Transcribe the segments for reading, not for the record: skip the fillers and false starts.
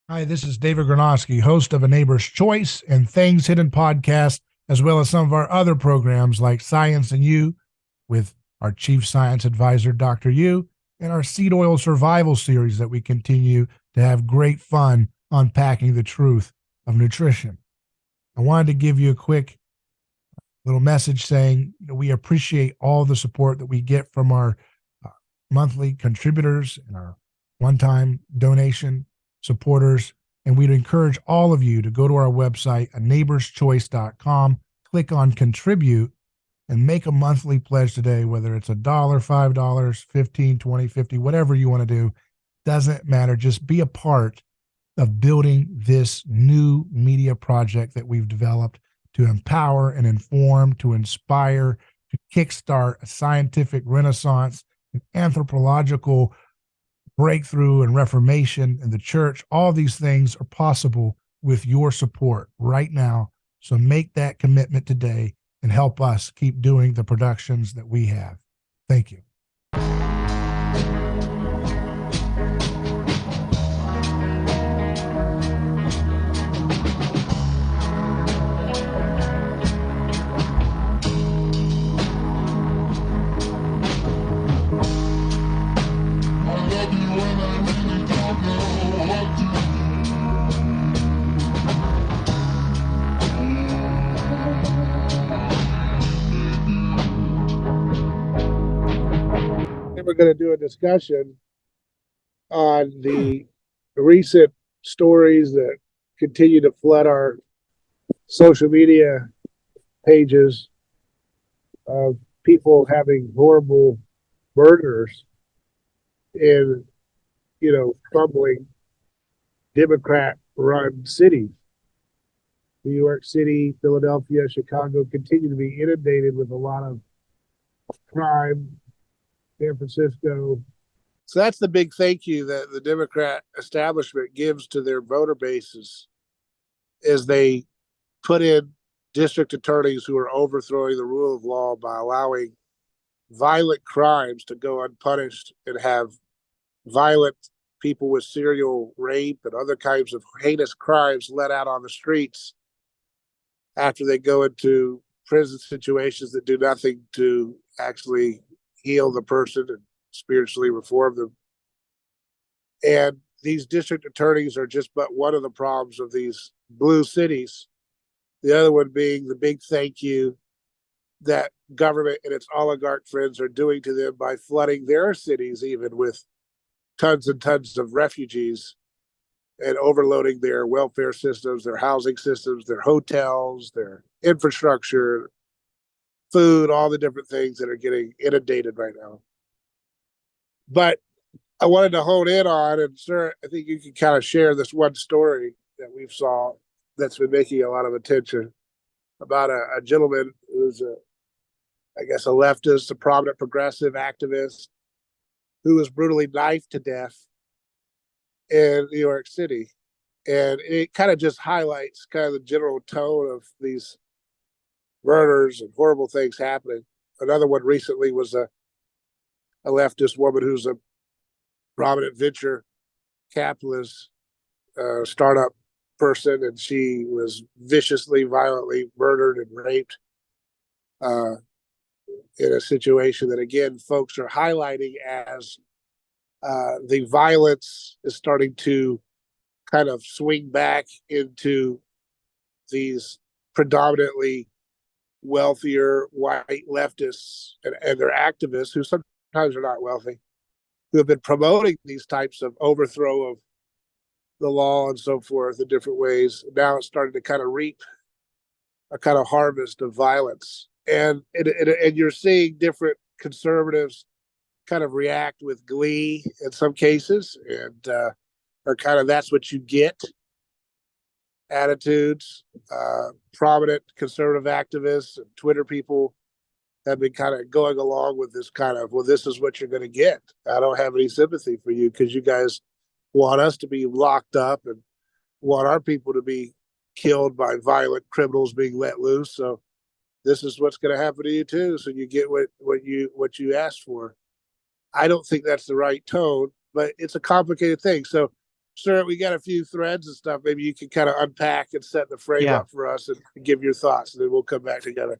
Hi, this is David Gornoski, host of A Neighbor's Choice and Things Hidden podcast, as well as some of our other programs like Science and You with our chief science advisor, Dr. Yu, and our seed oil survival series that we continue to have great fun unpacking the truth of nutrition. I wanted to give you a quick little message saying we appreciate all the support that we get from our uh, monthly contributors and our one-time donation supporters. And we'd encourage all of you to go to our website, a neighborschoice.com, click on contribute, and make a monthly pledge today, whether it's $1, $5, 15, 20, 50, whatever you want to do. Doesn't matter. Just be a part of building this new media project that we've developed to empower and inform, to inspire, to kickstart a scientific renaissance, an anthropological breakthrough and reformation in the church. All these things are possible with your support right now. So make that commitment today and help us keep doing the productions that we have. Thank you. We're going to do a discussion on the recent stories that continue to flood our social media pages of people having horrible murders in, crumbling Democrat-run cities. New York City, Philadelphia, Chicago continue to be inundated with a lot of crime. San Francisco. So that's the big thank you that the Democrat establishment gives to their voter bases, is they put in district attorneys who are overthrowing the rule of law by allowing violent crimes to go unpunished and have violent people with serial rape and other kinds of heinous crimes let out on the streets after they go into prison situations that do nothing to actually heal the person and spiritually reform them. And these district attorneys are just but one of the problems of these blue cities. The other one being the big thank you that government and its oligarch friends are doing to them by flooding their cities even with tons and tons of refugees and overloading their welfare systems, their housing systems, their hotels, their infrastructure, food, all the different things that are getting inundated right now. But I wanted to hone in on, and sir, I think you can kind of share this one story that we've saw that's been making a lot of attention about a gentleman who's I guess a leftist, a prominent progressive activist who was brutally knifed to death in New York City. And it kind of just highlights kind of the general tone of these murders and horrible things happening. Another one recently was a leftist woman who's a prominent venture capitalist startup person, and she was viciously, violently murdered and raped in a situation that, again, folks are highlighting as the violence is starting to kind of swing back into these predominantly wealthier white leftists and their activists who sometimes are not wealthy, who have been promoting these types of overthrow of the law and so forth in different ways. Now it's starting to kind of reap a kind of harvest of violence. And you're seeing different conservatives kind of react with glee in some cases, and or kind of that's what you get attitudes. Prominent conservative activists and Twitter people have been kind of going along with this kind of, well, this is what you're going to get. I don't have any sympathy for you because you guys want us to be locked up and want our people to be killed by violent criminals being let loose. So this is what's going to happen to you too. So you get what you asked for. I don't think that's the right tone, but it's a complicated thing. So sir, we got a few threads and stuff. Maybe you can kind of unpack and set the frame Yeah. up for us and give your thoughts, and then we'll come back together.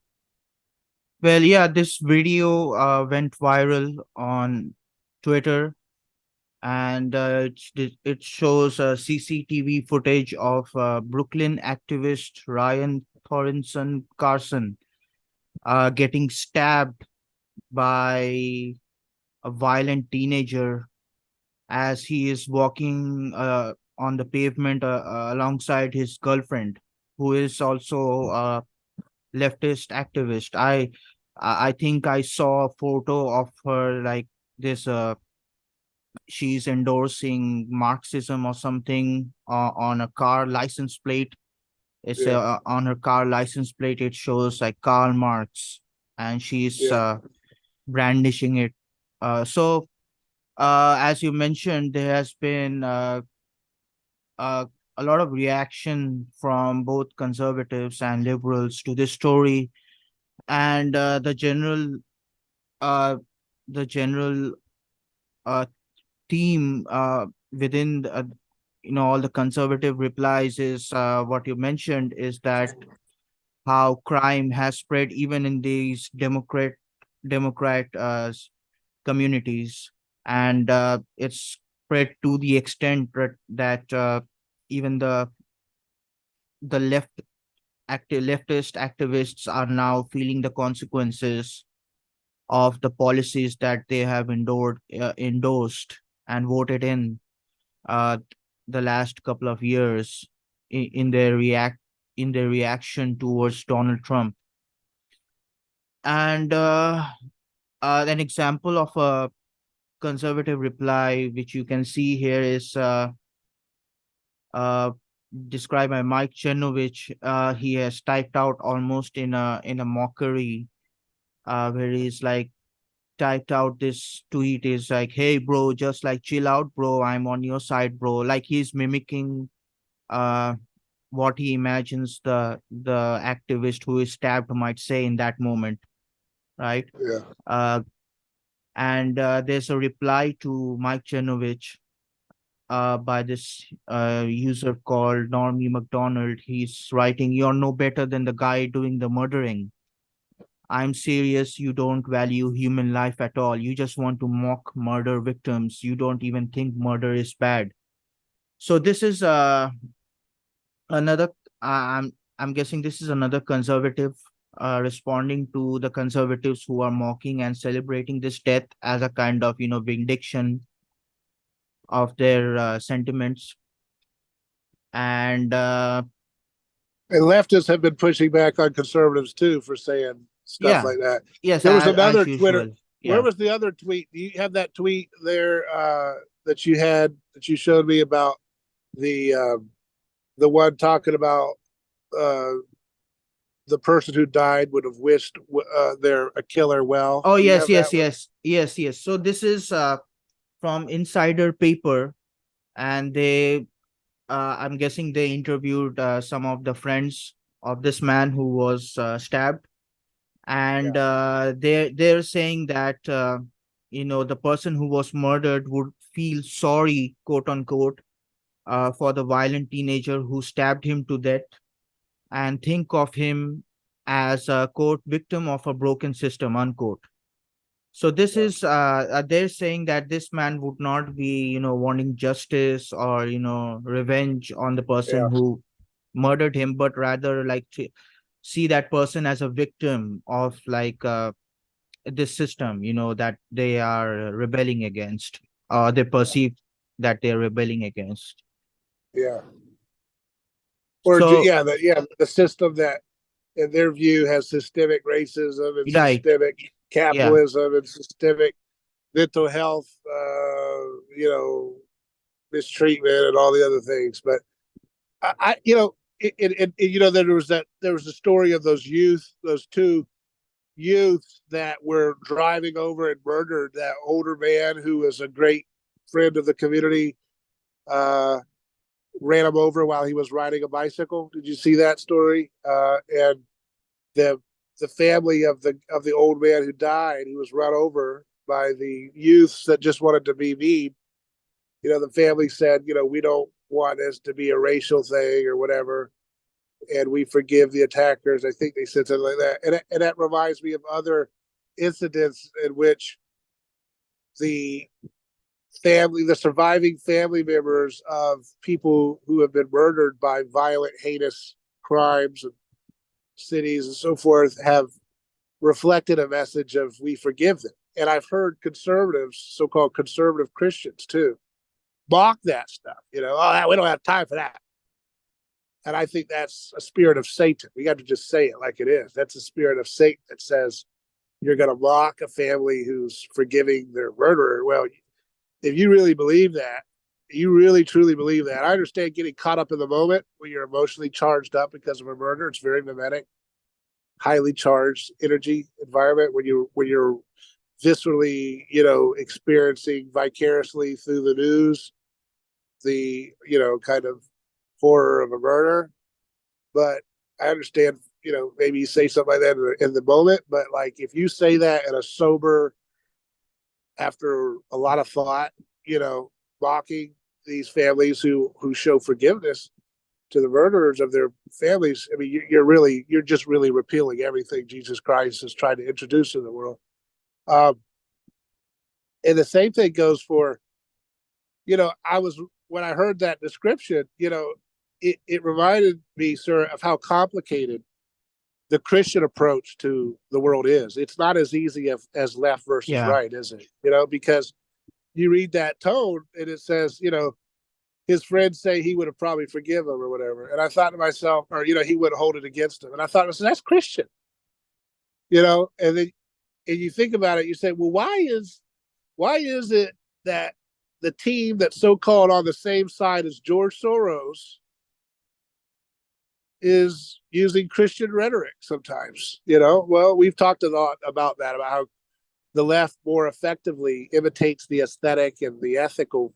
Well, yeah, this video went viral on Twitter, and it shows CCTV footage of Brooklyn activist Ryan Thoresen Carson getting stabbed by a violent teenager as he is walking on the pavement alongside his girlfriend, who is also a leftist activist. I think I saw a photo of her like this. She's endorsing Marxism or something on a car license plate. It's Yeah, on her car license plate. It shows like Karl Marx, and she's yeah, brandishing it. So, as you mentioned, there has been uh, a lot of reaction from both conservatives and liberals to this story, and uh, the general uh, theme within all the conservative replies is what you mentioned, is that how crime has spread even in these democrat communities, and it's spread to the extent that even the leftist activists are now feeling the consequences of the policies that they have endorsed and voted in uh, the last couple of years in their reaction towards Donald Trump. And an example of a conservative reply, which you can see here, is uh, described by Mike Chernovich. He has typed out almost in a mockery, where he's like typed out this tweet is like, "Hey, bro, just like chill out, bro. I'm on your side, bro." Like he's mimicking uh what he imagines the activist who is stabbed might say in that moment, right? yeah. Uh, and there's a reply to Mike Chernovich by this user called Normie McDonald. He's writing, "You're no better than the guy doing the murdering. I'm serious. You don't value human life at all. You just want to mock murder victims. You don't even think murder is bad." So this is another. I'm guessing this is another conservative responding to the conservatives who are mocking and celebrating this death as a kind of vindication of their sentiments. And And leftists have been pushing back on conservatives too for saying stuff yeah, like that. yes, There was as another Twitter. usual. Where Yeah. was the other tweet? Do you have that tweet there that you had that you showed me about the uh, the one talking about uh, the person who died would have wished their a killer well? Oh Do you yes, have that yes, one? yes, yes, yes. So this is from Insider Paper, and they, I'm guessing they interviewed some of the friends of this man who was stabbed, and Yeah, they're saying that the person who was murdered would feel sorry, quote unquote, for the violent teenager who stabbed him to death, and think of him as a quote victim of a broken system, unquote. So this yeah, is they're saying that this man would not be wanting justice or revenge on the person yeah, who murdered him, but rather like to see that person as a victim of like this system that they are rebelling against, or they perceive that they're rebelling against. yeah. Or So the system that in their view has systemic racism and right, systemic yeah, capitalism and systemic mental health, mistreatment and all the other things. But there was a story of those two youths that were driving over and murdered that older man who was a great friend of the community. Uh, Ran him over while he was riding a bicycle. Did you see that story? And the the family of the old man who died, who was run over by the youths that just wanted to be mean, the family said, we don't want this to be a racial thing or whatever, and we forgive the attackers. I think they said something like that. And that reminds me of other incidents in which the surviving family members of people who have been murdered by violent, heinous crimes and cities and so forth have reflected a message of we forgive them. And I've heard conservatives, so-called conservative Christians too, mock that stuff. Oh, we don't have time for that. And I think that's a spirit of Satan. We got to just say it like it is. That's a spirit of Satan that says you're going to mock a family who's forgiving their murderer. Well, if you really believe that, you really truly believe that. I understand getting caught up in the moment when you're emotionally charged up because of a murder. It's very mimetic, highly charged energy environment when you're viscerally, experiencing vicariously through the news the, kind of horror of a murder. But I understand, maybe you say something like that in the moment, but like if you say that in a sober, after a lot of thought, mocking these families who show forgiveness to the murderers of their families, I mean, you're just really repealing everything Jesus Christ is trying to introduce in the world. And the same thing goes for, when I heard that description, it reminded me, sir, of how complicated the Christian approach to the world is. It's not as easy as left versus right, is it? Because you read that tone and it says, his friends say he would have probably forgiven him or whatever. And I thought to myself, or, he wouldn't hold it against him. And I thought, that's Christian, and then, and you think about it, you say, well, why is it that the team that's so-called on the same side as George Soros is using Christian rhetoric sometimes? Well, we've talked a lot about that, about how the left more effectively imitates the aesthetic and the ethical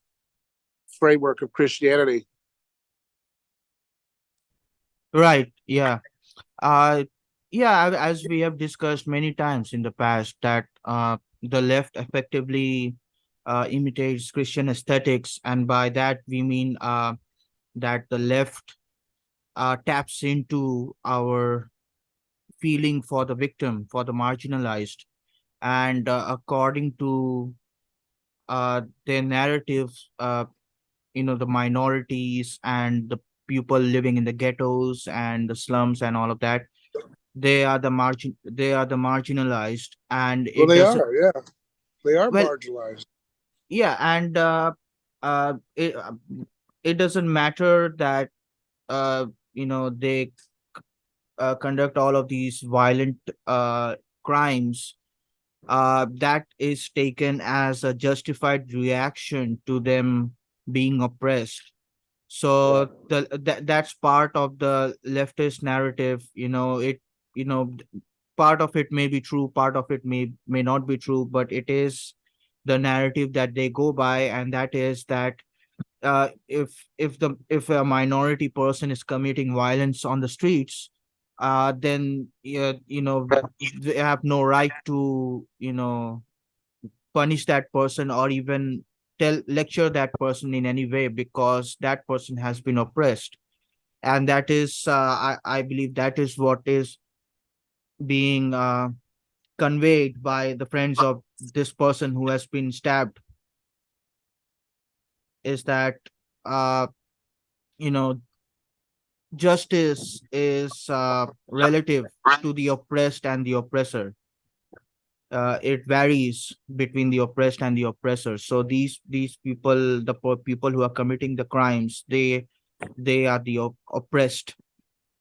framework of Christianity. Right. Yeah. As we have discussed many times in the past, that the left effectively imitates Christian aesthetics, and by that we mean that the left taps into our feeling for the victim, for the marginalized, and according to their narratives, the minorities and the people living in the ghettos and the slums and all of that, they are the marginalized, and Well, it doesn't. they are Well, marginalized. yeah, and uh it, uh, it doesn't matter that they conduct all of these violent crimes. That is taken as a justified reaction to them being oppressed. So that's part of the leftist narrative. You know part of it may be true, part of it may not be true, but it is the narrative that they go by, and that is that if a minority person is committing violence on the streets, then they have no right to punish that person, or even lecture that person in any way, because that person has been oppressed. And that is I believe that is what is being conveyed by the friends of this person who has been stabbed, is that uh you know justice is relative to the oppressed and the oppressor. It varies between the oppressed and the oppressor. So these people, the people who are committing the crimes, they are the oppressed,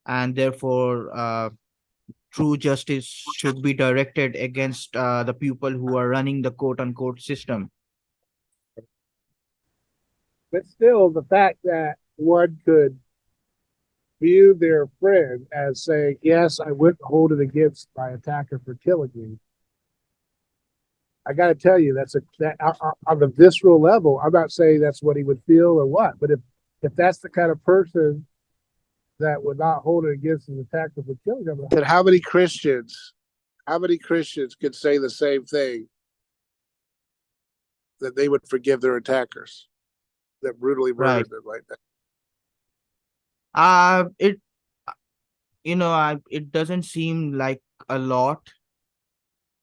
and therefore true justice should be directed against the people who are running the quote unquote system. But still, the fact that one could view their friend as saying, yes, I wouldn't hold it against my attacker for killing me. I got to tell you, on the visceral level. I'm not saying that's what he would feel or what, but if that's the kind of person that would not hold it against his attacker for killing him, then how many Christians could say the same thing, that they would forgive their attackers? that brutally Right. murdered them like that. It it doesn't seem like a lot,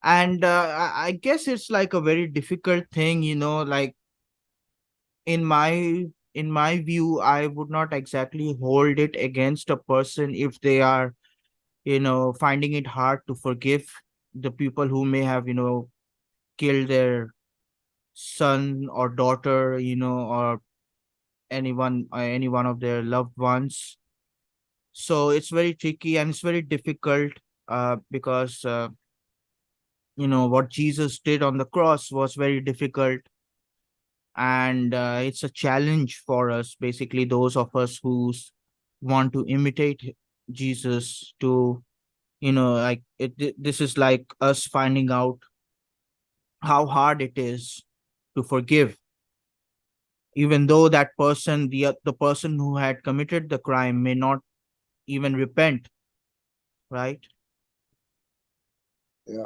and I guess it's like a very difficult thing. Like in my view, I would not exactly hold it against a person if they are finding it hard to forgive the people who may have killed their son or daughter, or any one of their loved ones. So it's very tricky and it's very difficult, because what Jesus did on the cross was very difficult, and it's a challenge for us, basically those of us who want to imitate Jesus, to like this is like us finding out how hard it is to forgive, even though that person, the person who had committed the crime, may not even repent, right? Yeah.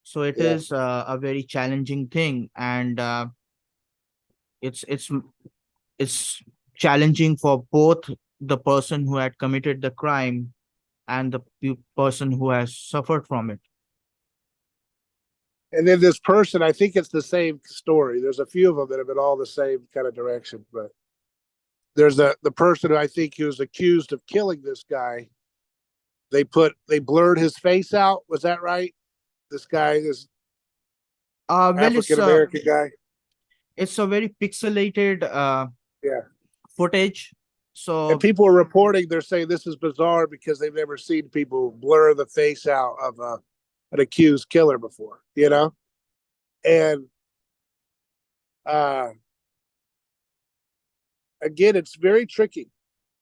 So it Yeah. is a very challenging thing, and it's it's it's challenging for both the person who had committed the crime and the person who has suffered from it. And then this person, I think it's the same story. There's a few of them that have been all the same kind of direction, but there's the person who I think he was accused of killing this guy. They blurred his face out. Was that right? This guy, this Well, African American guy. it's a very pixelated Yeah. footage. And So people are reporting, they're saying this is bizarre because they've never seen people blur the face out of an accused killer before, And uh, again, it's very tricky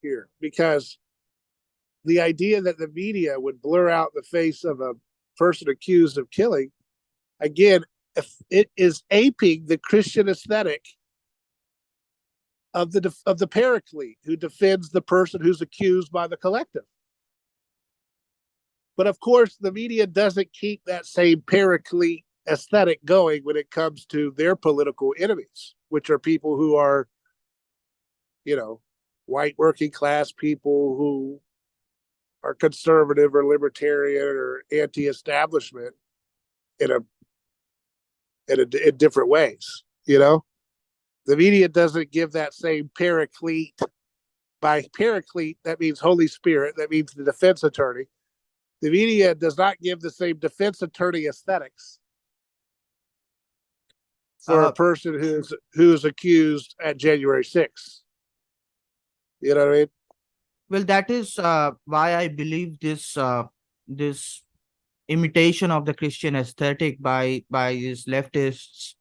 here because the idea that the media would blur out the face of a person accused of killing, again, if it is aping the Christian aesthetic of the paraclete who defends the person who's accused by the collective. But of course, the media doesn't keep that same paraclete aesthetic going when it comes to their political enemies, which are people who are, white working class people who are conservative or libertarian or anti-establishment in in different ways. The media doesn't give that same paraclete. By paraclete, that means Holy Spirit. That means the defense attorney. The media does not give the same defense attorney aesthetics for a uh, person who's accused at January 6th. You know what I mean? well, that is why I believe this imitation of the Christian aesthetic by these leftists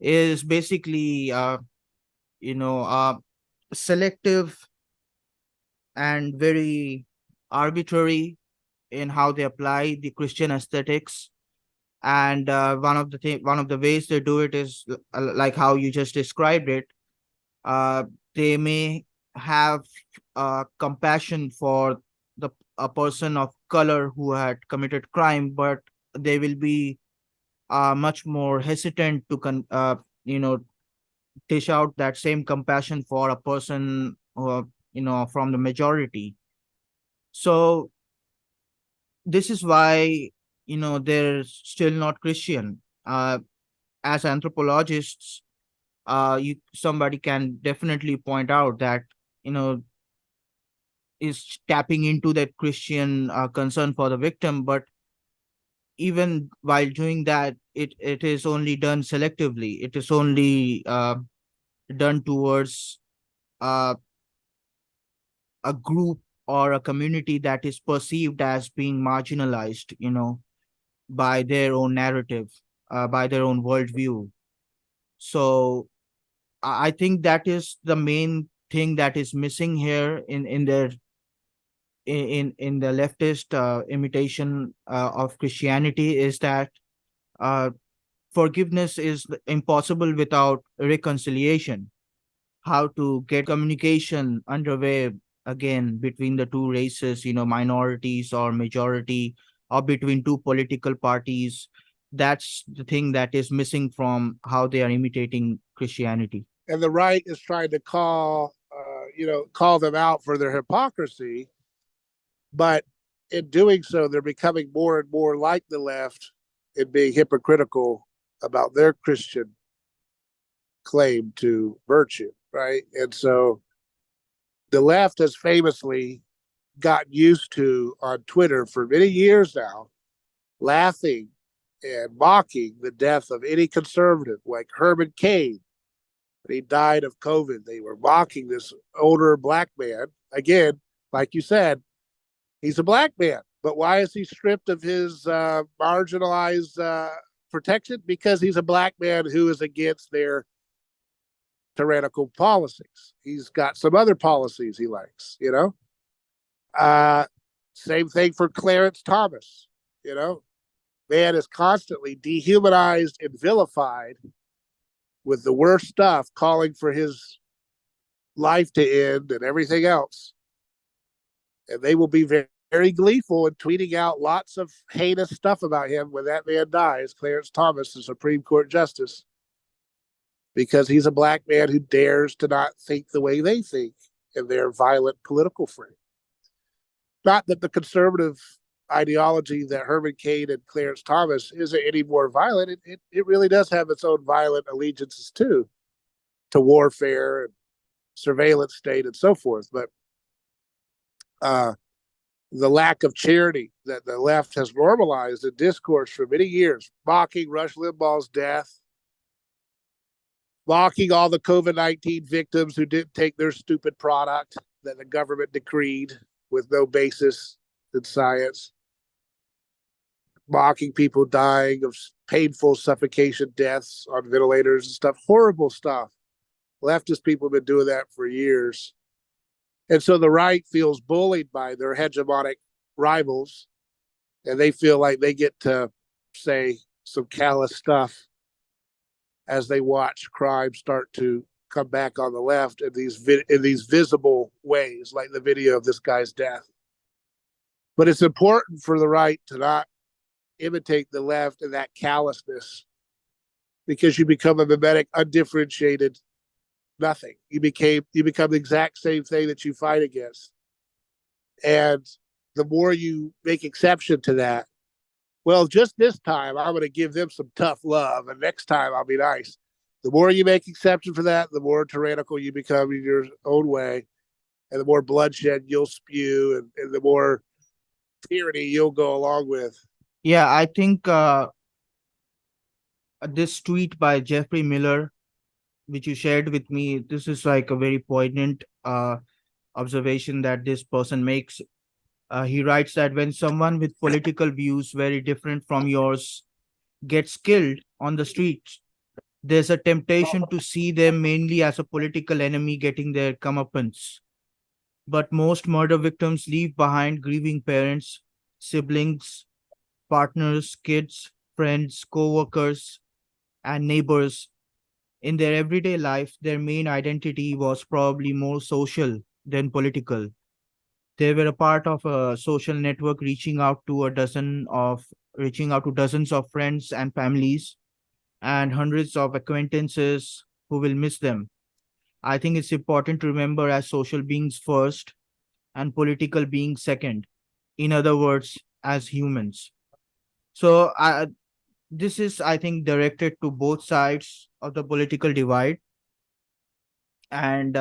is basically selective and very arbitrary in how they apply the Christian aesthetics. And one of the ways they do it is like how you just described it. Uh, they may have compassion for a person of color who had committed crime, but they will be much more hesitant to dish out that same compassion for a person from the majority. So this is why they're still not Christian. As anthropologists, somebody can definitely point out that you know is tapping into that Christian concern for the victim, but even while doing that, it is only done selectively. It is only done towards uh, a group or a community that is perceived as being marginalized, by their own narrative, by their own worldview. So I think that is the main thing that is missing here in the leftist imitation of Christianity, is that uh, forgiveness is impossible without reconciliation. How to get communication underway again between the two races, minorities or majority, or between two political parties. That's the thing that is missing from how they are imitating Christianity. and the right is trying to call them out for their hypocrisy. But in doing so, they're becoming more and more like the left in being hypocritical about their Christian claim to virtue, right? And so the left has famously gotten used to on Twitter for many years now, laughing and mocking the death of any conservative, like Herman Cain. When he died of COVID, they were mocking this older black man. Again, like you said, he's a black man, but why is he stripped of his marginalized protection? Because he's a black man who is against their tyrannical policies. He's got some other policies he likes, Same thing for Clarence Thomas, Man is constantly dehumanized and vilified with the worst stuff, calling for his life to end and everything else. And they will be very, very gleeful in tweeting out lots of heinous stuff about him when that man dies, Clarence Thomas, the Supreme Court Justice, because he's a black man who dares to not think the way they think in their violent political frame. Not that the conservative ideology that Herman Cain and Clarence Thomas isn't any more violent. It really does have its own violent allegiances too, to warfare and surveillance state and so forth. But the lack of charity that the left has normalized in discourse for many years, mocking Rush Limbaugh's death, mocking all the COVID-19 victims who didn't take their stupid product that the government decreed with no basis in science, mocking people dying of painful suffocation deaths on ventilators and stuff, horrible stuff. Leftist people have been doing that for years. And so the right feels bullied by their hegemonic rivals, and they feel like they get to say some callous stuff as they watch crime start to come back on the left in these visible ways, like the video of this guy's death. But it's important for the right to not imitate the left in that callousness, because you become a mimetic, undifferentiated nothing. You become the exact same thing that you fight against. And the more you make exception to that, well, just this time I'm going to give them some tough love, and next time I'll be nice. The more you make exception for that, the more tyrannical you become in your own way, and the more bloodshed you'll spew, and the more tyranny you'll go along with. Yeah, I think this tweet by Jeffrey Miller, which you shared with me, this is like a very poignant observation that this person makes. He writes that when someone with political views very different from yours gets killed on the streets, there's a temptation to see them mainly as a political enemy getting their comeuppance. But most murder victims leave behind grieving parents, siblings, partners, kids, friends, co-workers, and neighbors. In their everyday life, their main identity was probably more social than political. They were a part of a social network reaching out to dozens of friends and families and hundreds of acquaintances who will miss them. I think it's important to remember as social beings first and political beings second. In other words, as humans. So this is, I think, directed to both sides of the political divide. And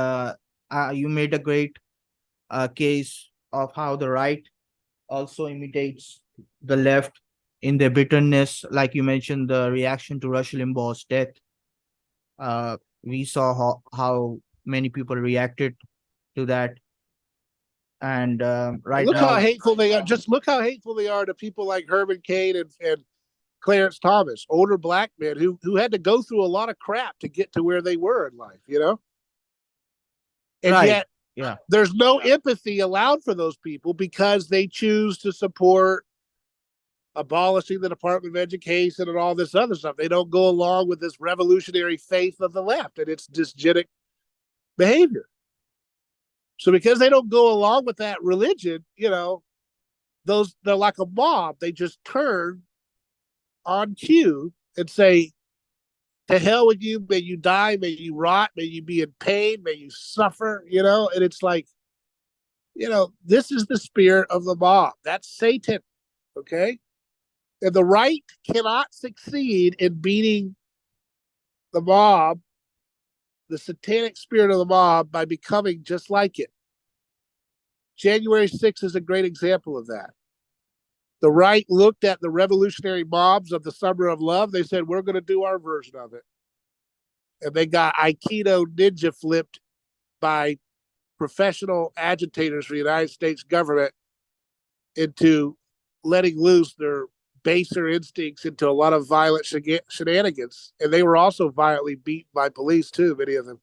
you made a great case of how the right also imitates the left in their bitterness. Like you mentioned, the reaction to Rush Limbaugh's death. We saw how many people reacted to that. And right Look now, how hateful they are. Just look how hateful they are to people like Herman Cain and Clarence Thomas, older black men who had to go through a lot of crap to get to where they were in life, And right. yet Yeah. there's no empathy allowed for those people because they choose to support abolishing the Department of Education and all this other stuff. They don't go along with this revolutionary faith of the left and its dysgenic behavior. So because they don't go along with that religion, they're like a mob. They just turn on cue and say, to hell with you. May you die. May you rot. May you be in pain. May you suffer, and it's like, this is the spirit of the mob. That's Satan. Okay. And the right cannot succeed in beating the mob, the satanic spirit of the mob, by becoming just like it. January 6th is a great example of that. The right looked at the revolutionary mobs of the Summer of Love. They said, we're going to do our version of it. And they got Aikido ninja flipped by professional agitators for the United States government into letting loose their baser instincts into a lot of violent shenanigans. And they were also violently beaten by police too, many of them,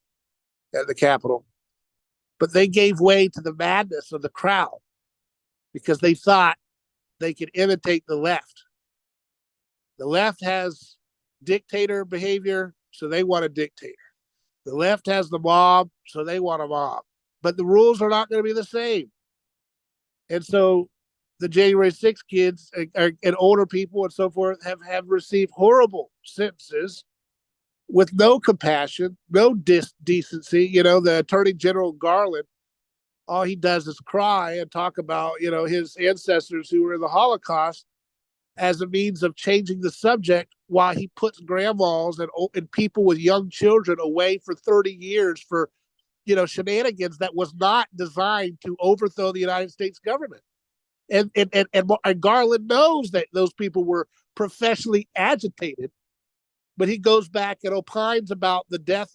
at the Capitol. But they gave way to the madness of the crowd because they thought they could imitate the left. The left has dictator behavior, so they want a dictator. The left has the mob, so they want a mob. But the rules are not going to be the same. And so the January 6th kids and older people and so forth have received horrible sentences with no compassion, no decency. The Attorney General Garland, all he does is cry and talk about, his ancestors who were in the Holocaust as a means of changing the subject, while he puts grandmas and people with young children away for 30 years for, shenanigans that was not designed to overthrow the United States government. And Garland knows that those people were professionally agitated, but he goes back and opines about the death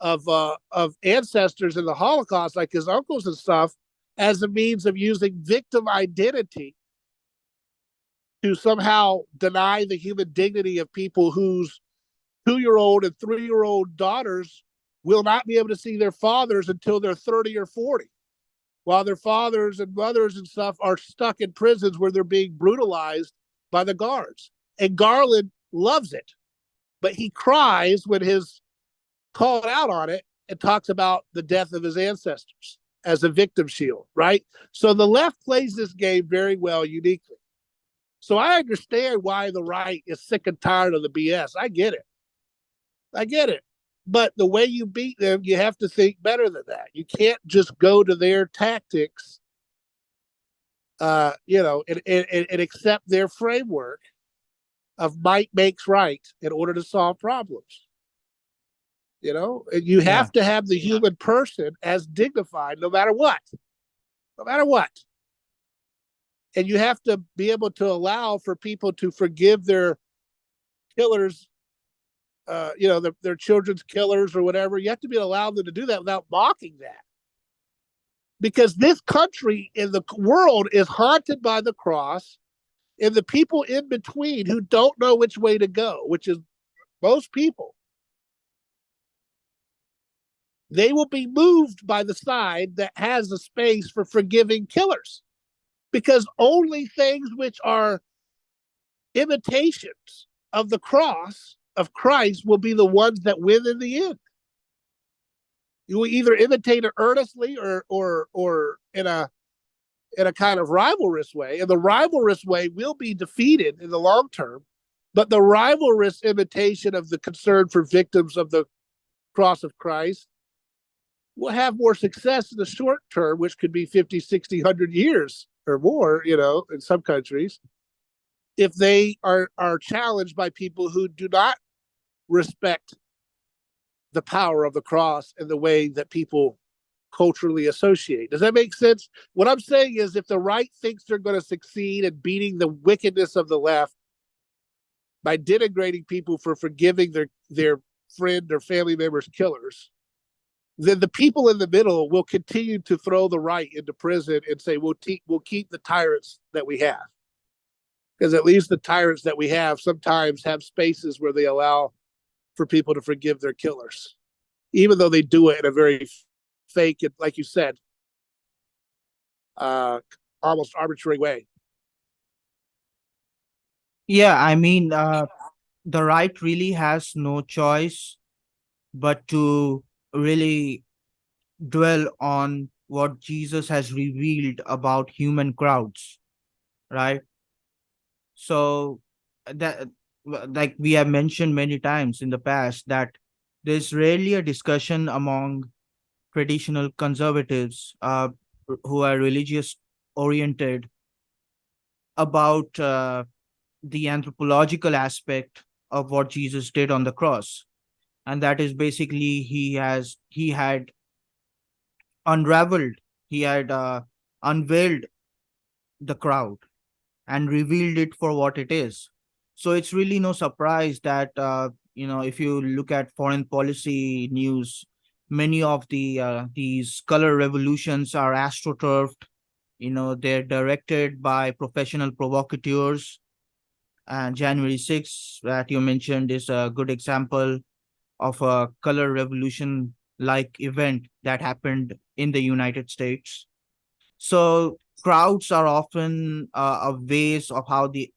of ancestors in the Holocaust, like his uncles and stuff, as a means of using victim identity to somehow deny the human dignity of people whose 2-year-old and 3-year-old daughters will not be able to see their fathers until they're 30 or 40, while their fathers and mothers and stuff are stuck in prisons where they're being brutalized by the guards. And Garland loves it, but he cries when his called out on it and talks about the death of his ancestors as a victim shield, right? So the left plays this game very well, uniquely. So I understand why the right is sick and tired of the BS. I get it. But the way you beat them, you have to think better than that. You can't just go to their tactics, and accept their framework of might makes right in order to solve problems. And you have to have the human person as dignified no matter what. And you have to be able to allow for people to forgive their killers, their children's killers or whatever. You have to be allowed them to do that without mocking that. Because this country in the world is haunted by the cross, and the people in between who don't know which way to go, which is most people, they will be moved by the side that has a space for forgiving killers. Because only things which are imitations of the cross of Christ will be the ones that win in the end. You will either imitate it earnestly or in a kind of rivalrous way, and the rivalrous way will be defeated in the long term. But the rivalrous imitation of the concern for victims of the cross of Christ will have more success in the short term, which could be 50, 60, 100 years or more, in some countries, if they are challenged by people who do not respect the power of the cross in the way that people culturally associate. Does that make sense? What I'm saying is, if the right thinks they're going to succeed in beating the wickedness of the left by denigrating people for forgiving their friend or family members' killers, then the people in the middle will continue to throw the right into prison and say, we'll keep the tyrants that we have. Because at least the tyrants that we have sometimes have spaces where they allow for people to forgive their killers, even though they do it in a very fake and, like you said, almost arbitrary way. Yeah, I mean, the right really has no choice but to really dwell on what Jesus has revealed about human crowds, right? So that like we have mentioned many times in the past, that there's rarely a discussion among traditional conservatives who are religious oriented about the anthropological aspect of what Jesus did on the cross. And that is basically he had unraveled, he had unveiled the crowd and revealed it for what it is. So it's really no surprise that if you look at foreign policy news, many of these color revolutions are astroturfed. They're directed by professional provocateurs. And January 6th, that you mentioned, is a good example of a color revolution like event that happened in the United States. So crowds are often a ways of how the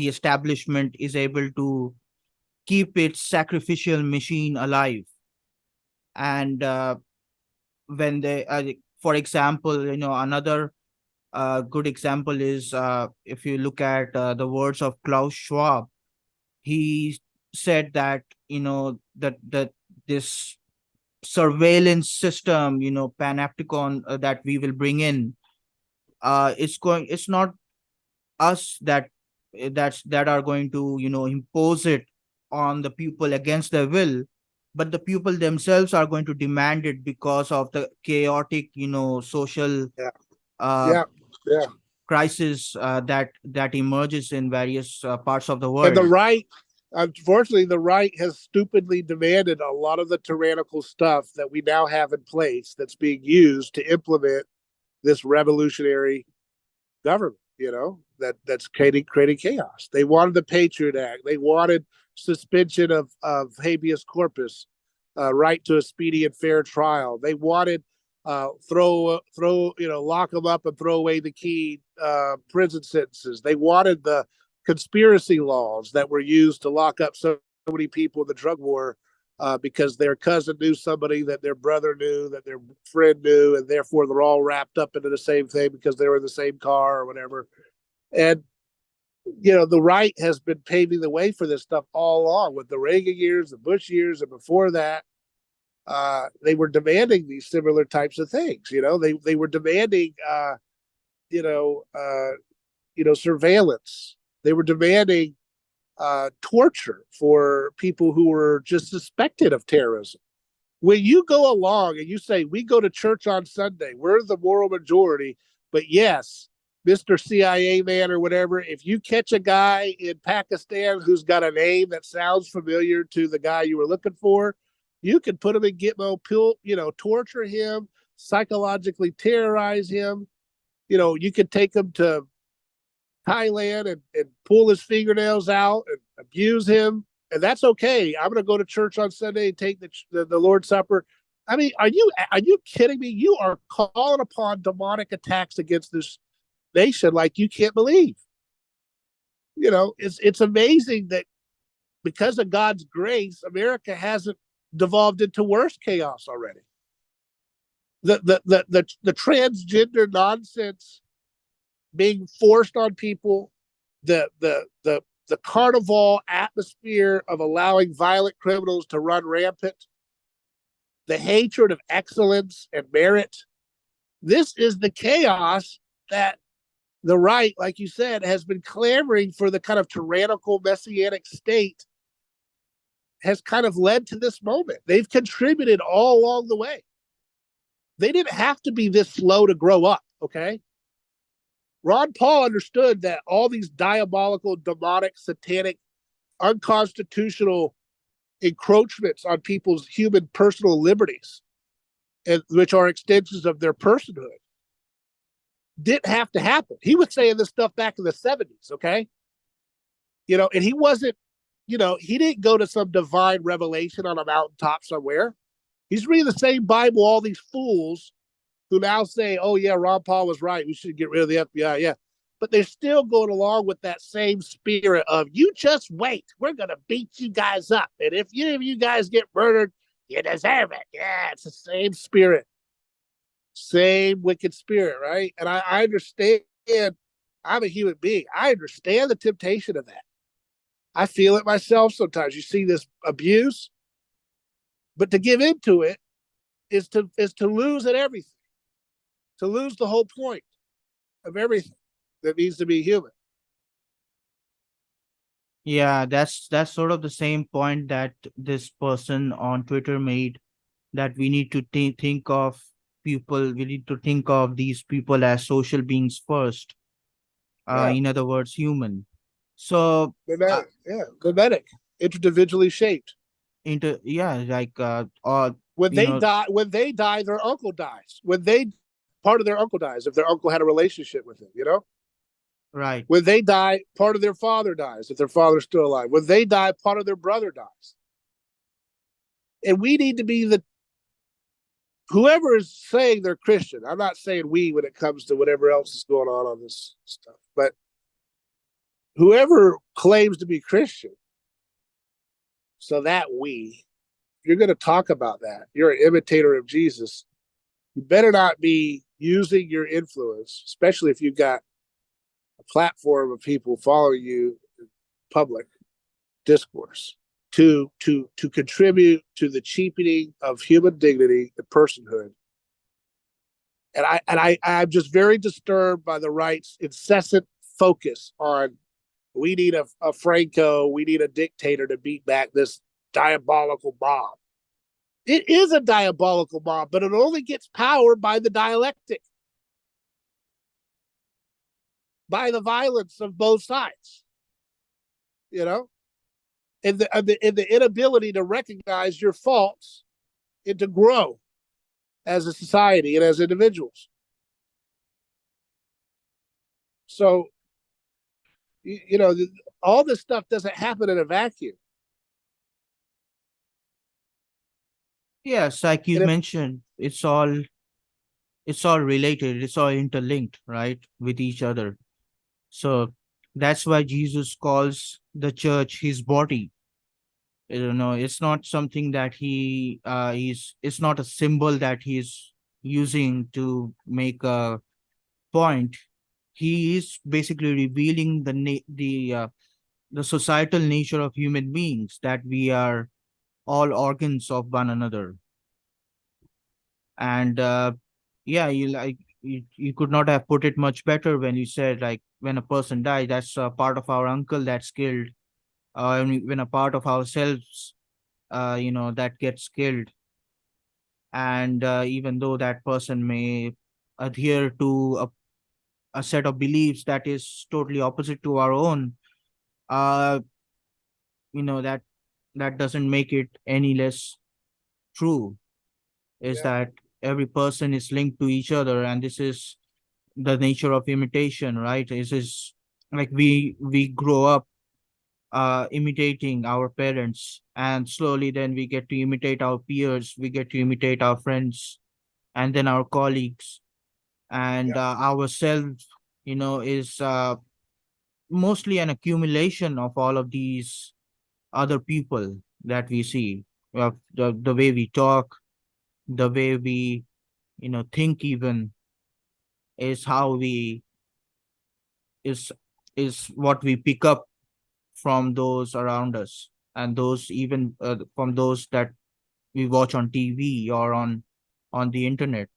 establishment is able to keep its sacrificial machine alive. And when they, for example, another good example is, if you look at the words of Klaus Schwab. He said that that this surveillance system, panopticon, that we will bring in, it's not us that are going to impose it on the people against their will, but the people themselves are going to demand it because of the chaotic social Yeah. uh Yeah. Yeah. crisis that emerges in various parts of the And the world. right, unfortunately, the right has stupidly demanded a lot of the tyrannical stuff that we now have in place that's being used to implement this revolutionary government, that's creating chaos. They wanted the Patriot Act. They wanted suspension of habeas corpus, right to a speedy and fair trial. They wanted lock them up and throw away the key prison sentences. They wanted the conspiracy laws that were used to lock up so many people in the drug war, because their cousin knew somebody that their brother knew, that their friend knew, and therefore they're all wrapped up into the same thing because they were in the same car or whatever. And the right has been paving the way for this stuff all along with the Reagan years, the Bush years, and before that, they were demanding these similar types of things. They were demanding, you know, uh, surveillance. They were demanding torture for people who were just suspected of terrorism. When you go along and you say, we go to church on Sunday, we're the moral majority, but yes, Mr. CIA man or whatever, if you catch a guy in Pakistan who's got a name that sounds familiar to the guy you were looking for, you can put him in Gitmo, torture him, psychologically terrorize him. You could take him to Thailand and pull his fingernails out and abuse him. And that's okay. I'm going to go to church on Sunday and take the Lord's Supper. I mean, are you kidding me? You are calling upon demonic attacks against this nation like you can't believe. It's amazing that because of God's grace, America hasn't devolved into worse chaos already. The transgender nonsense being forced on people, the carnival atmosphere of allowing violent criminals to run rampant, the hatred of excellence and merit. This is the chaos that the right, like you said, has been clamoring for. The kind of tyrannical messianic state has kind of led to this moment. They've contributed all along the way. They didn't have to be this slow to grow up, okay? Ron Paul understood that all these diabolical, demonic, satanic, unconstitutional encroachments on people's human personal liberties, and which are extensions of their personhood, didn't have to happen. He was saying this stuff back in the 70s, okay? And he wasn't, he didn't go to some divine revelation on a mountaintop somewhere. He's reading the same Bible all these fools who now say, oh, yeah, Ron Paul was right. We should get rid of the FBI. Yeah. But they're still going along with that same spirit of, you just wait. We're going to beat you guys up. And if you guys get murdered, you deserve it. Yeah, it's the same spirit. Same wicked spirit, right? And I understand. I'm a human being. I understand the temptation of that. I feel it myself sometimes. You see this abuse, but to give into it is to lose at everything, to lose the whole point of everything that needs to be human. Yeah, that's sort of the same point that this person on Twitter made, that we need to think of people, we need to think of these people as social beings first. Yeah, In other words, human. So, mimetic. Yeah, mimetic, individually shaped. yeah, like or When you they know, die, their uncle dies. When they part of their uncle dies, if their uncle had a relationship with him, right. When they die, part of their father dies if their father's still alive. When they die, part of their brother dies. And we need to be whoever is saying they're Christian. I'm not saying we when it comes to whatever else is going on this stuff, but whoever claims to be Christian, so that if you're going to talk about that, you're an imitator of Jesus, you better not be using your influence, especially if you've got a platform of people following you in public discourse, to contribute to the cheapening of human dignity and personhood. And I'm just very disturbed by the right's incessant focus on, we need a Franco, we need a dictator to beat back this diabolical mob. It is a diabolical mob, but it only gets power by the dialectic, by the violence of both sides, and the inability to recognize your faults and to grow as a society and as individuals. So, all this stuff doesn't happen in a vacuum. Yes, like you And if mentioned, it's all related, it's all interlinked, right, with each other. So that's why Jesus calls the church his body. It's not something that it's not a symbol that he's using to make a point. He is basically revealing the societal nature of human beings, that we are all organs of one another. And yeah, you could not have put it much better when you said, like, when a person dies, that's a part of our uncle that's killed, when a part of ourselves, that gets killed. And even though that person may adhere to a set of beliefs that is totally opposite to our own, uh that doesn't make it any less true. Is yeah, that every person is linked to each other, and this is the nature of imitation, right? This is like we grow up imitating our parents, and slowly then we get to imitate our peers, we get to imitate our friends, and then our colleagues, and yeah, ourselves, is mostly an accumulation of all of these other people that we see. The way we talk, the way we think, even, is how we is is what we pick up from those around us, and those, even from those that we watch on TV or on the internet.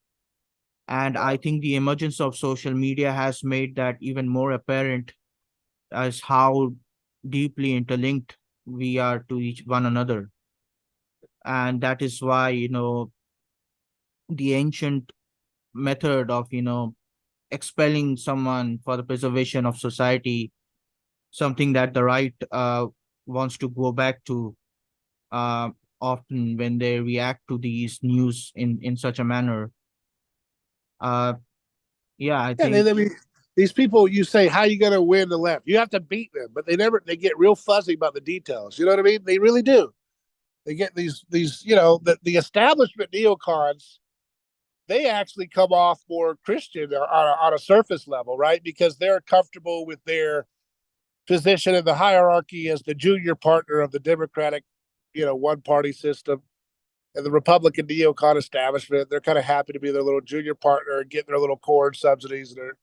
And yeah. I think the emergence of social media has made that even more apparent, as how deeply interlinked we are to each one another. And that is why, the ancient method of, expelling someone for the preservation of society, something that the right wants to go back to, uh, often when they react to these news in such a manner. Uh, yeah, I Yeah, think. these people, you say, how are you going to win the left? You have to beat them, but they get real fuzzy about the details. You know what I mean? They really do. They get these, the establishment neocons, they actually come off more Christian on a surface level, right? Because they're comfortable with their position in the hierarchy as the junior partner of the Democratic, one party system. And the Republican neocon establishment, they're kind of happy to be their little junior partner and get their little corn subsidies and their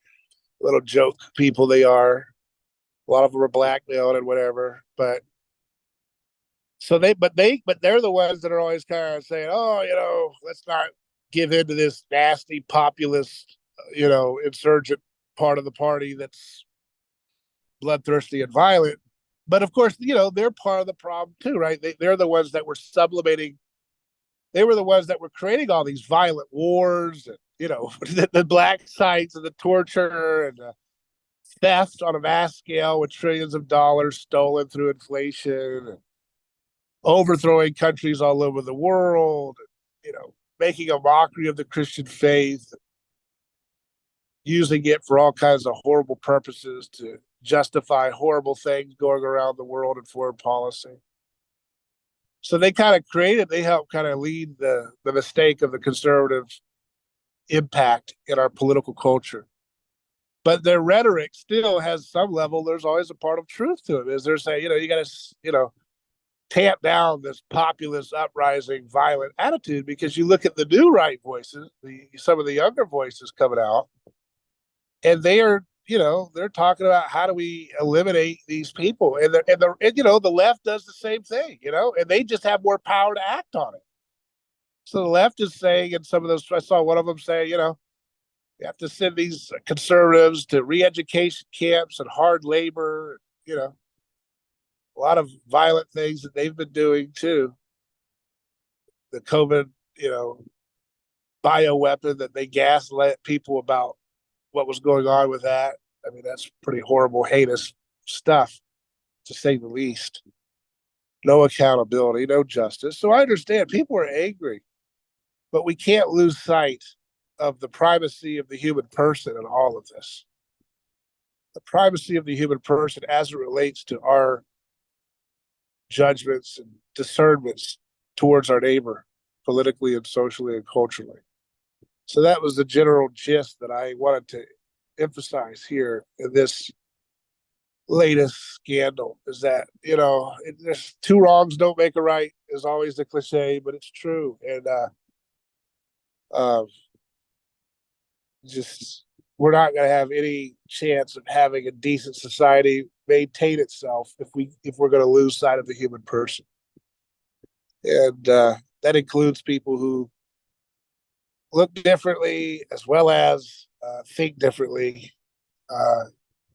little joke people they are. A lot of them are blackmailed and whatever. But they're the ones that are always kind of saying, oh, let's not give in to this nasty populist, insurgent part of the party that's bloodthirsty and violent. But of course, they're part of the problem too, right? They're the ones that were sublimating. They were the ones that were creating all these violent wars and, the black sites and the torture and the theft on a mass scale with trillions of dollars stolen through inflation and overthrowing countries all over the world, making a mockery of the Christian faith, using it for all kinds of horrible purposes to justify horrible things going around the world in foreign policy. So they helped kind of lead the mistake of the conservative impact in our political culture. But their rhetoric still has some level. There's always a part of truth to it. Is they're saying, you got to, tamp down this populist, uprising, violent attitude, because you look at the new right voices, some of the younger voices coming out, and they are, they're talking about how do we eliminate these people, and the left does the same thing, and they just have more power to act on it. So the left is saying, and some of those, I saw one of them say, you have to send these conservatives to re-education camps and hard labor, a lot of violent things that they've been doing too. The COVID, bioweapon that they gaslit people about what was going on with that. I mean, that's pretty horrible, heinous stuff, to say the least. No accountability, no justice. So I understand people are angry, but we can't lose sight of the primacy of the human person in all of this. The primacy of the human person as it relates to our judgments and discernments towards our neighbor, politically and socially and culturally. So that was the general gist that I wanted to emphasize here in this latest scandal, is that, there's two wrongs don't make a right is always the cliche, but it's true. And just we're not going to have any chance of having a decent society maintain itself if we're going to lose sight of the human person. And that includes people who look differently as well as think differently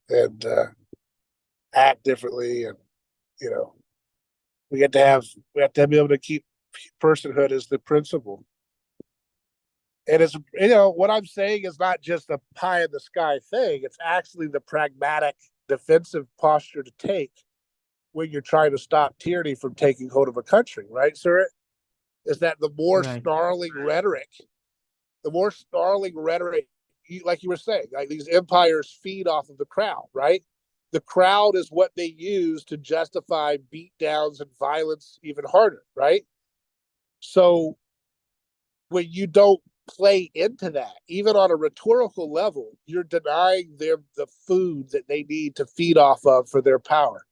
and act differently. And, we have to be able to keep personhood as the principle. And it's, what I'm saying is not just a pie in the sky thing. It's actually the pragmatic defensive posture to take when you're trying to stop tyranny from taking hold of a country, right, sir? Is that the more snarling rhetoric, like you were saying, like these empires feed off of the crowd, right? The crowd is what they use to justify beatdowns and violence even harder, right? So when you don't play into that, even on a rhetorical level, you're denying them the food that they need to feed off of for their power.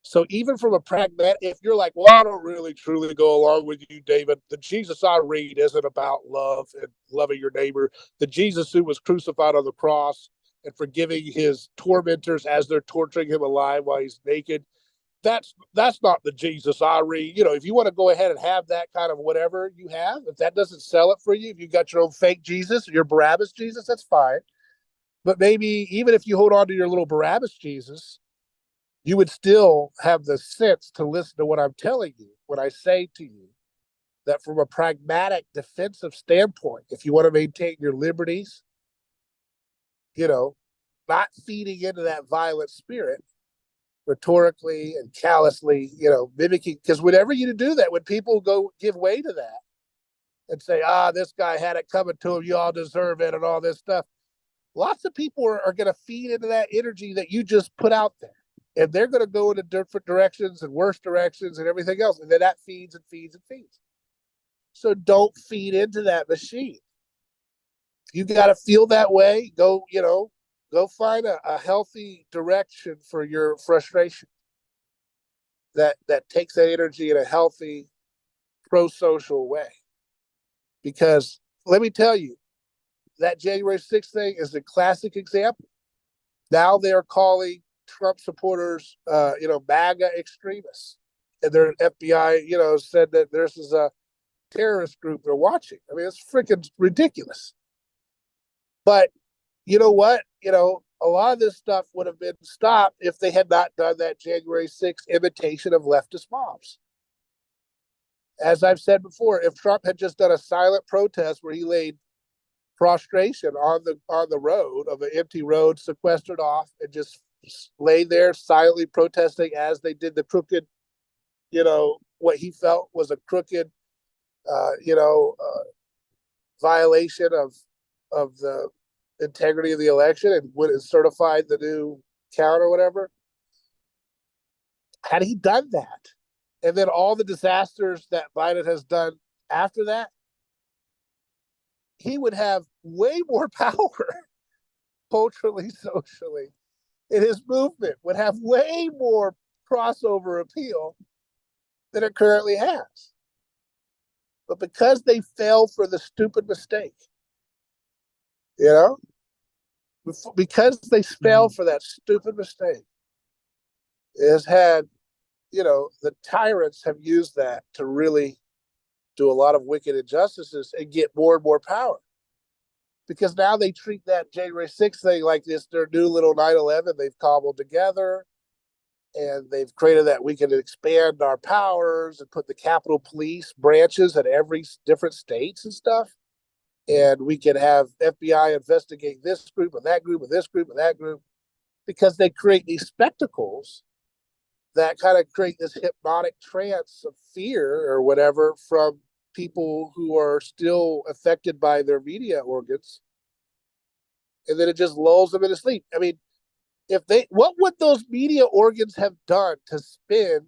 So even from a pragmatic, if you're like, well, I don't really truly go along with you, David, the Jesus I read isn't about love and loving your neighbor. The Jesus who was crucified on the cross and forgiving his tormentors as they're torturing him alive while he's naked, that's not the Jesus I read. If you want to go ahead and have that kind of whatever you have, if that doesn't sell it for you, if you got your own fake Jesus, your Barabbas Jesus, that's fine. But maybe even if you hold on to your little Barabbas Jesus, you would still have the sense to listen to what I'm telling you when I say to you that from a pragmatic defensive standpoint, if you want to maintain your liberties, not feeding into that violent spirit rhetorically and callously, mimicking, because whenever you do that, when people go give way to that and say, this guy had it coming to him, you all deserve it and all this stuff, lots of people are going to feed into that energy that you just put out there. And they're going to go into different directions and worse directions and everything else. And then that feeds and feeds and feeds. So don't feed into that machine. You got to feel that way. Go find a healthy direction for your frustration that takes that energy in a healthy, pro-social way. Because let me tell you, that January 6th thing is a classic example. Now they're calling Trump supporters, MAGA extremists. And their FBI, said that this is a terrorist group they're watching. I mean, it's freaking ridiculous. But you know what? A lot of this stuff would have been stopped if they had not done that January 6th imitation of leftist mobs. As I've said before, if Trump had just done a silent protest where he laid prostration on the road of an empty road, sequestered off, and just lay there silently protesting as they did the crooked, what he felt was a crooked, violation of the integrity of the election, and when it certified the new count or whatever. Had he done that, and then all the disasters that Biden has done after that, he would have way more power culturally, socially, and his movement would have way more crossover appeal than it currently has. But because they fell for the stupid mistake, because they fell for that stupid mistake, it has had, the tyrants have used that to really do a lot of wicked injustices and get more and more power. Because now they treat that January 6th thing like this, their new little 9/11 they've cobbled together, and they've created that we can expand our powers and put the Capitol Police branches at every different states and stuff. And we can have FBI investigate this group and that group and this group and that group, because they create these spectacles that kind of create this hypnotic trance of fear or whatever from people who are still affected by their media organs. And then it just lulls them into sleep. I mean, what would those media organs have done to spin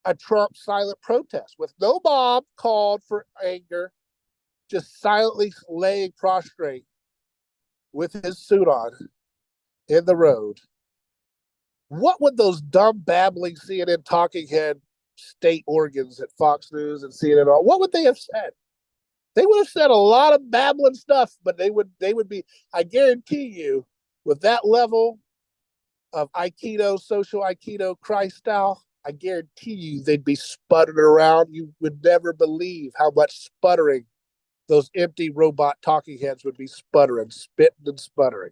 a Trump silent protest with no mob called for anger, just silently laying prostrate with his suit on in the road? What would those dumb, babbling CNN talking head state organs at Fox News and CNN, what would they have said? They would have said a lot of babbling stuff, but they would be, I guarantee you, with that level of Aikido, social Aikido, Christ style, I guarantee you they'd be sputtering around. You would never believe how much sputtering those empty robot talking heads would be sputtering, spitting and sputtering,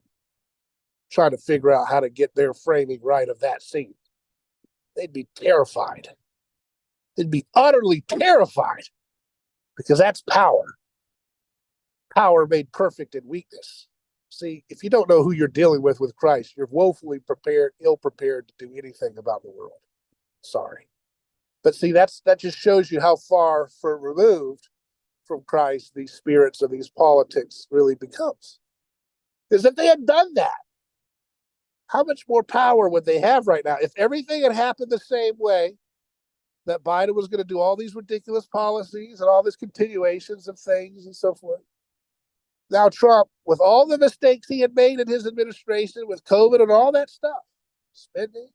trying to figure out how to get their framing right of that scene. They'd be terrified. They'd be utterly terrified, because that's power. Power made perfect in weakness. See, if you don't know who you're dealing with Christ, you're woefully ill prepared to do anything about the world. Sorry. But see, that just shows you how far removed from Christ these spirits of these politics really becomes. Because if they had done that, how much more power would they have right now? If everything had happened the same way, that Biden was going to do all these ridiculous policies and all these continuations of things and so forth. Now Trump, with all the mistakes he had made in his administration with COVID and all that stuff, spending,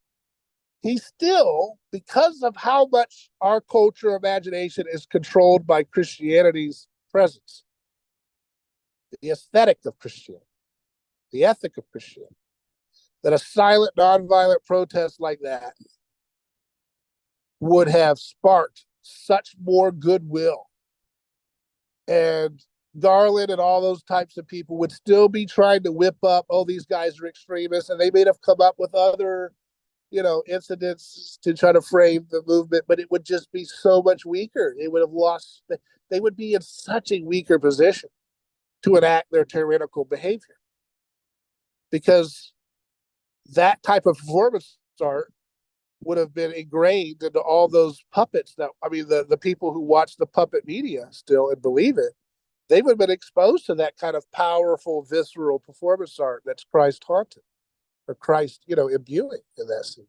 he still, because of how much our culture imagination is controlled by Christianity's presence, the aesthetic of Christianity, the ethic of Christianity, that a silent, nonviolent protest like that would have sparked such more goodwill. And Garland and all those types of people would still be trying to whip up, oh, these guys are extremists, and they may have come up with other, incidents to try to frame the movement, but it would just be so much weaker. They would have lost, they would be in such a weaker position to enact their tyrannical behavior, because that type of performance art would have been ingrained into all those puppets the people who watch the puppet media still and believe it, they would have been exposed to that kind of powerful, visceral performance art that's Christ haunted, or Christ, imbuing in that scene.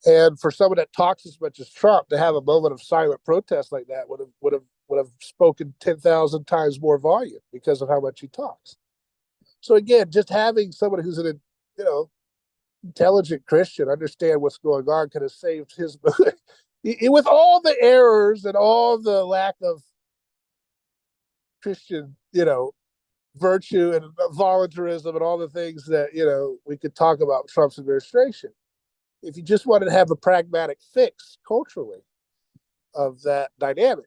And for someone that talks as much as Trump to have a moment of silent protest like that would have spoken 10,000 times more volume because of how much he talks. So again, just having someone who's an, intelligent Christian understand what's going on could have saved his with all the errors and all the lack of Christian, virtue and voluntarism and all the things that, we could talk about Trump's administration. If you just wanted to have a pragmatic fix culturally of that dynamic,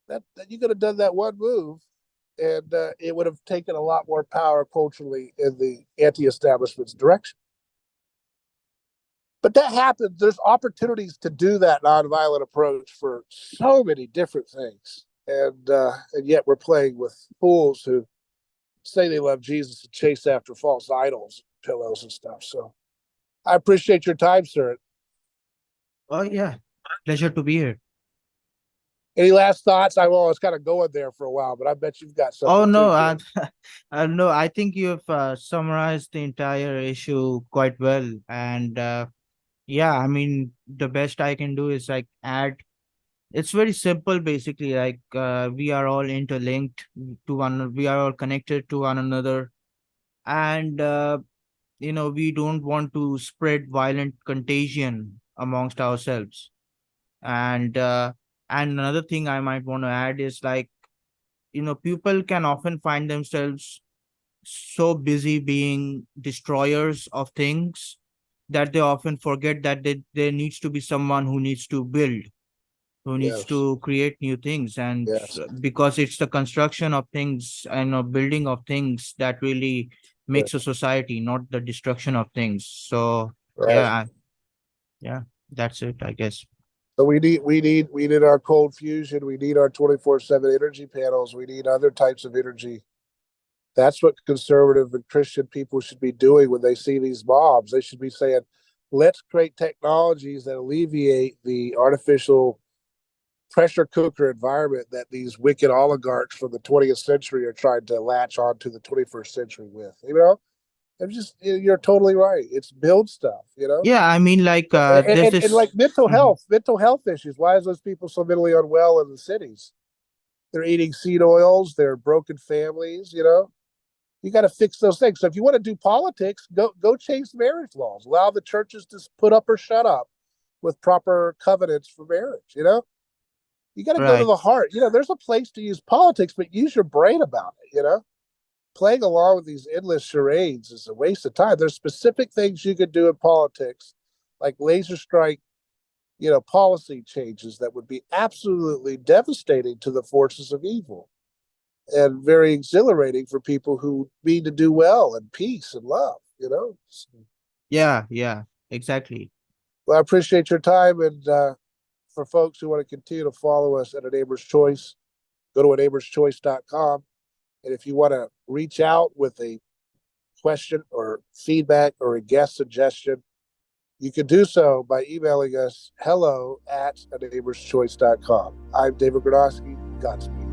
that you could have done that one move, and it would have taken a lot more power culturally in the anti-establishment's direction. But that happens. There's opportunities to do that nonviolent approach for so many different things, and yet we're playing with fools who say they love Jesus and chase after false idols, pillows, and stuff. So I appreciate your time, sir. Oh yeah, pleasure to be here. Any last thoughts? I was kind of going there for a while, but I bet you've got something. Oh no, too, no, I think you've summarized the entire issue quite well, and yeah, I mean, the best I can do is like add. It's very simple, basically. Like we are all interlinked to one. We are all connected to one another, and we don't want to spread violent contagion amongst ourselves. And another thing I might want to add is like, people can often find themselves so busy being destroyers of things that they often forget that there needs to be someone who needs to build, who needs yes, to create new things. And yes, because it's the construction of things and building of things that really right, makes a society, not the destruction of things. So right. yeah, yeah, that's it, I guess. So we need our cold fusion. We need our 24/7 energy panels. We need other types of energy. That's what conservative and Christian people should be doing when they see these mobs. They should be saying, let's create technologies that alleviate the artificial pressure cooker environment that these wicked oligarchs from the 20th century are trying to latch onto the 21st century with. You're totally right. It's build stuff. Yeah, I mean, like And, this and like is Mhm. mental health issues. Why is those people so mentally unwell in the cities? They're eating seed oils. They're broken families. You got to fix those things. So if you want to do politics, go change marriage laws. Allow the churches to put up or shut up with proper covenants for marriage. You got to go to Right. the heart. There's a place to use politics, but use your brain about it. Playing along with these endless charades is a waste of time. There's specific things you could do in politics, like laser strike, policy changes that would be absolutely devastating to the forces of evil and very exhilarating for people who mean to do well and peace and love. So, Yeah, yeah, exactly. well, I appreciate your time. And for folks who want to continue to follow us at A Neighbor's Choice, go to aneighborschoice.com. And if you want to reach out with a question or feedback or a guest suggestion, you can do so by emailing us hello@aneighborschoice.com. I'm David Gornoski. Godspeed.